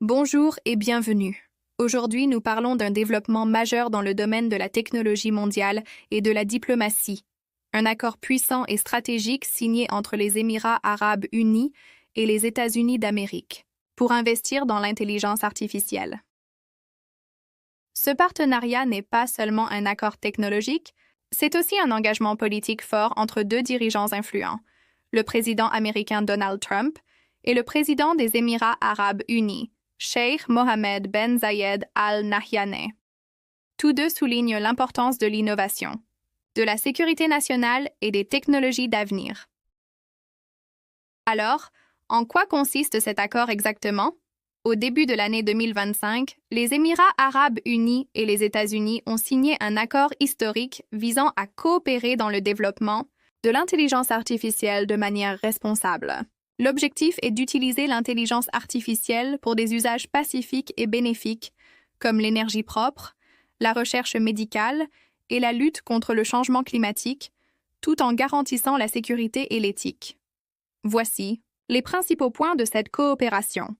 Bonjour et bienvenue. Aujourd'hui, nous parlons d'un développement majeur dans le domaine de la technologie mondiale et de la diplomatie. Un accord puissant et stratégique signé entre les Émirats arabes unis et les États-Unis d'Amérique pour investir dans l'intelligence artificielle. Ce partenariat n'est pas seulement un accord technologique, c'est aussi un engagement politique fort entre deux dirigeants influents, le président américain Donald Trump et le président des Émirats arabes unis, Cheikh Mohammed Ben Zayed Al Nahyan. Tous deux soulignent l'importance de l'innovation, de la sécurité nationale et des technologies d'avenir. Alors, en quoi consiste cet accord exactement? Au début de l'année 2025, les Émirats arabes unis et les États-Unis ont signé un accord historique visant à coopérer dans le développement de l'intelligence artificielle de manière responsable. L'objectif est d'utiliser l'intelligence artificielle pour des usages pacifiques et bénéfiques, comme l'énergie propre, la recherche médicale et la lutte contre le changement climatique, tout en garantissant la sécurité et l'éthique. Voici les principaux points de cette coopération.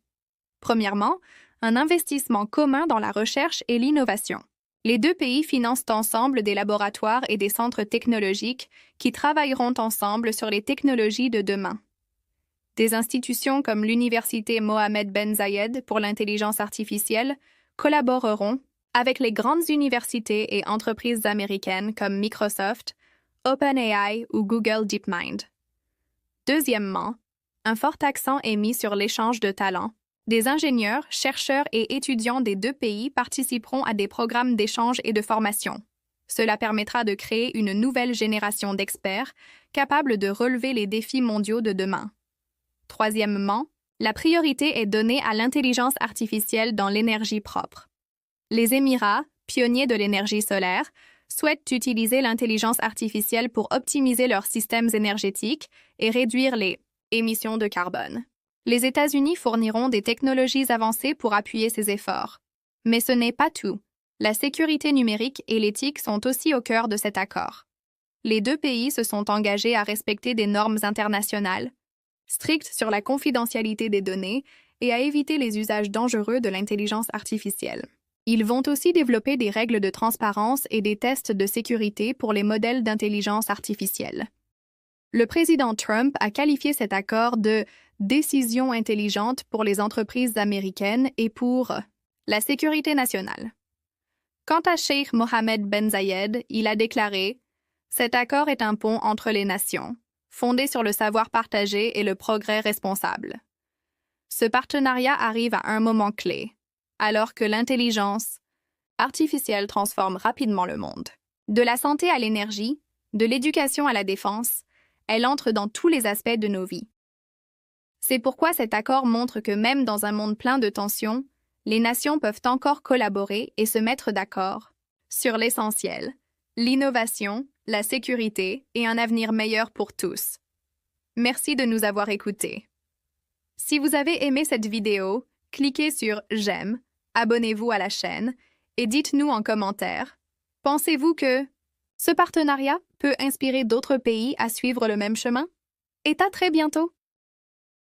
Premièrement, un investissement commun dans la recherche et l'innovation. Les deux pays financent ensemble des laboratoires et des centres technologiques qui travailleront ensemble sur les technologies de demain. Des institutions comme l'Université Mohammed Ben Zayed pour l'intelligence artificielle collaboreront avec les grandes universités et entreprises américaines comme Microsoft, OpenAI ou Google DeepMind. Deuxièmement, un fort accent est mis sur l'échange de talents. Des ingénieurs, chercheurs et étudiants des deux pays participeront à des programmes d'échange et de formation. Cela permettra de créer une nouvelle génération d'experts capables de relever les défis mondiaux de demain. Troisièmement, la priorité est donnée à l'intelligence artificielle dans l'énergie propre. Les Émirats, pionniers de l'énergie solaire, souhaitent utiliser l'intelligence artificielle pour optimiser leurs systèmes énergétiques et réduire les émissions de carbone. Les États-Unis fourniront des technologies avancées pour appuyer ces efforts. Mais ce n'est pas tout. La sécurité numérique et l'éthique sont aussi au cœur de cet accord. Les deux pays se sont engagés à respecter des normes internationales, strictes sur la confidentialité des données et à éviter les usages dangereux de l'intelligence artificielle. Ils vont aussi développer des règles de transparence et des tests de sécurité pour les modèles d'intelligence artificielle. Le président Trump a qualifié cet accord de « décision intelligente pour les entreprises américaines et pour la sécurité nationale ». Quant à Cheikh Mohammed Ben Zayed, il a déclaré « Cet accord est un pont entre les nations, fondé sur le savoir partagé et le progrès responsable. » Ce partenariat arrive à un moment clé, alors que l'intelligence artificielle transforme rapidement le monde. De la santé à l'énergie, de l'éducation à la défense, elle entre dans tous les aspects de nos vies. C'est pourquoi cet accord montre que même dans un monde plein de tensions, les nations peuvent encore collaborer et se mettre d'accord sur l'essentiel, l'innovation, la sécurité et un avenir meilleur pour tous. Merci de nous avoir écoutés. Si vous avez aimé cette vidéo, cliquez sur « J'aime », abonnez-vous à la chaîne et dites-nous en commentaire, pensez-vous que ce partenariat peut inspirer d'autres pays à suivre le même chemin? Et à très bientôt!